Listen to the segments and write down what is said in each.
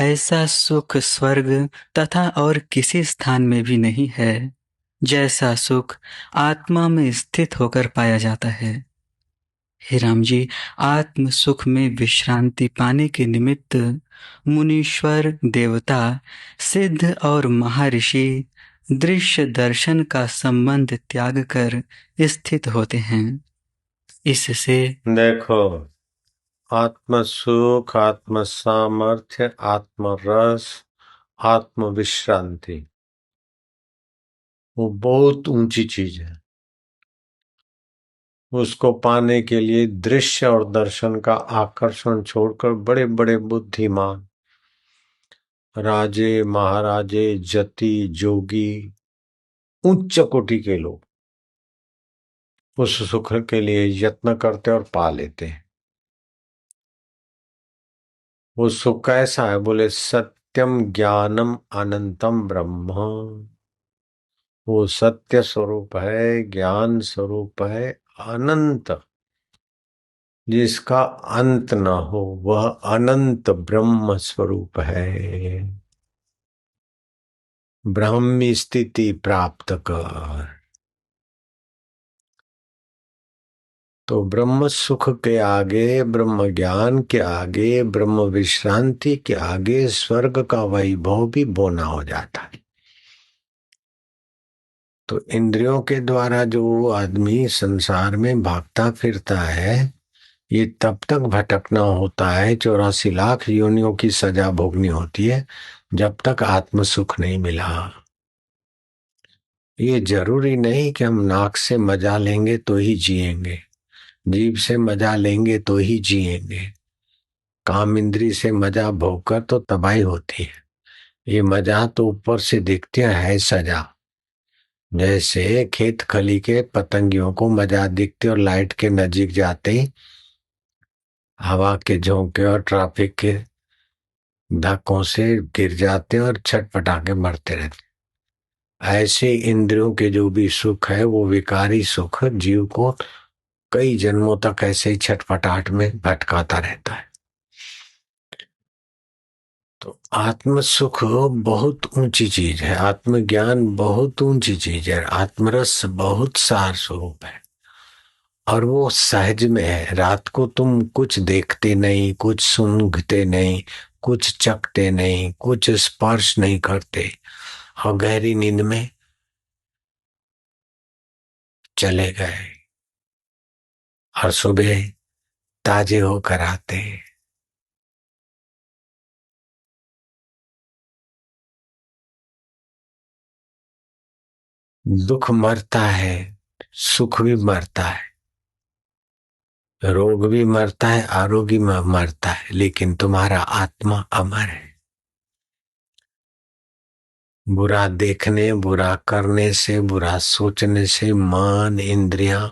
ऐसा सुख स्वर्ग तथा और किसी स्थान में भी नहीं है, जैसा सुख आत्मा में स्थित होकर पाया जाता है। हे राम जी, आत्म सुख में विश्रांति पाने के निमित्त मुनीश्वर, देवता, सिद्ध और महर्षि दृश्य दर्शन का संबंध त्याग कर स्थित होते हैं। इससे देखो, आत्म सुख, आत्म सामर्थ्य, आत्म रस, आत्म विश्रांति वो बहुत ऊंची चीज है। उसको पाने के लिए दृश्य और दर्शन का आकर्षण छोड़कर बड़े बड़े बुद्धिमान राजे, महाराजे, जति, जोगी, उच्च कोटि के लोग उस सुख के लिए यत्न करते और पा लेते हैं। वो सुख कैसा है? बोले सत्यम ज्ञानम अनंतम ब्रह्म। वो सत्य स्वरूप है, ज्ञान स्वरूप है, अनंत, जिसका अंत न हो, वह अनंत ब्रह्म स्वरूप है। ब्रह्मी स्थिति प्राप्त कर। तो ब्रह्म सुख के आगे, ब्रह्म ज्ञान के आगे, ब्रह्म विश्रांति के आगे स्वर्ग का वैभव भी बोना हो जाता है। तो इंद्रियों के द्वारा जो आदमी संसार में भागता फिरता है, ये तब तक भटकना होता है, 84 लाख योनियों की सजा भोगनी होती है, जब तक आत्म सुख नहीं मिला। ये जरूरी नहीं कि हम नाक से मजा लेंगे तो ही जिएंगे, जीभ से मजा लेंगे तो ही जिएंगे। काम इंद्री से मजा भोगकर तो तबाही होती है। ये मजा तो ऊपर से दिखती है सजा। जैसे खेत खली के पतंगियों को मजा दिखती और लाइट के नजीक जाते ही हवा के झोंके और ट्रैफिक के धक्कों से गिर जाते और छटपटा के मरते रहते। ऐसे इंद्रियों के जो भी सुख है वो विकारी सुख जीव को कई जन्मों तक ऐसे ही छटपटाहट में भटकाता रहता है। तो आत्म सुख बहुत ऊंची चीज है, आत्मज्ञान बहुत ऊंची चीज है, आत्मरस बहुत सार स्वरूप है और वो सहज में है। रात को तुम कुछ देखते नहीं, कुछ सूंघते नहीं, कुछ चखते नहीं, कुछ स्पर्श नहीं करते और गहरी नींद में चले गए और सुबह ताजे होकर आते हैं। दुख मरता है, सुख भी मरता है, रोग भी मरता है, आरोग्य मरता है, लेकिन तुम्हारा आत्मा अमर है। बुरा देखने, बुरा करने से, बुरा सोचने से मन, इंद्रियां,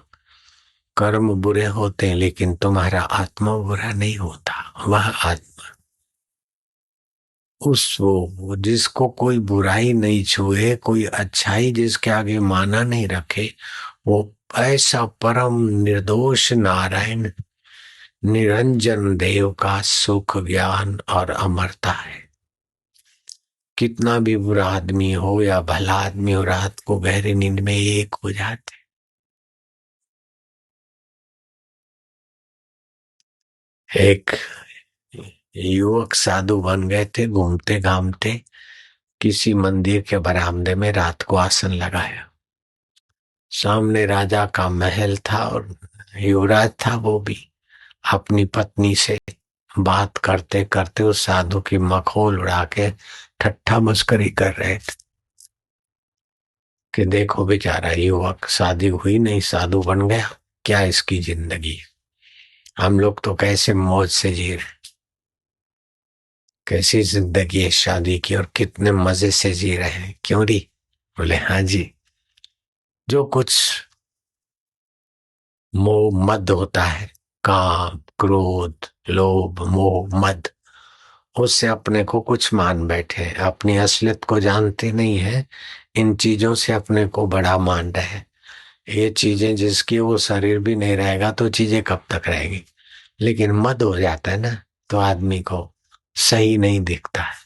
कर्म बुरे होते हैं, लेकिन तुम्हारा आत्मा बुरा नहीं होता। वह आत्मा उस वो जिसको कोई बुराई नहीं छुए, कोई अच्छाई जिसके आगे माना नहीं रखे, वो ऐसा परम निर्दोष नारायण निरंजन देव का सुख, ज्ञान और अमरता है। कितना भी बुरा आदमी हो या भला आदमी हो, रात को गहरी नींद में एक हो जाते। एक युवक साधु बन गए थे, घूमते घामते किसी मंदिर के बरामदे में रात को आसन लगाया। सामने राजा का महल था और युवराज था, वो भी अपनी पत्नी से बात करते करते उस साधु की मखौल उड़ा के ठट्ठा मस्करी कर रहे थे कि देखो बेचारा युवक, शादी हुई नहीं, साधु बन गया, क्या इसकी जिंदगी। हम लोग तो कैसे मौज से जी रहे, कैसी जिंदगी है शादी की और कितने मजे से जी रहे हैं, क्यों री? बोले हाँ जी। जो कुछ मोह मद होता है, काम, क्रोध, लोभ, मोह, मद, उससे अपने को कुछ मान बैठे, अपनी असलियत को जानते नहीं है। इन चीजों से अपने को बड़ा मान रहे हैं। ये चीजें जिसकी वो शरीर भी नहीं रहेगा तो चीजें कब तक रहेगी। लेकिन मद हो जाता है ना, तो आदमी को सही नहीं दिखता है।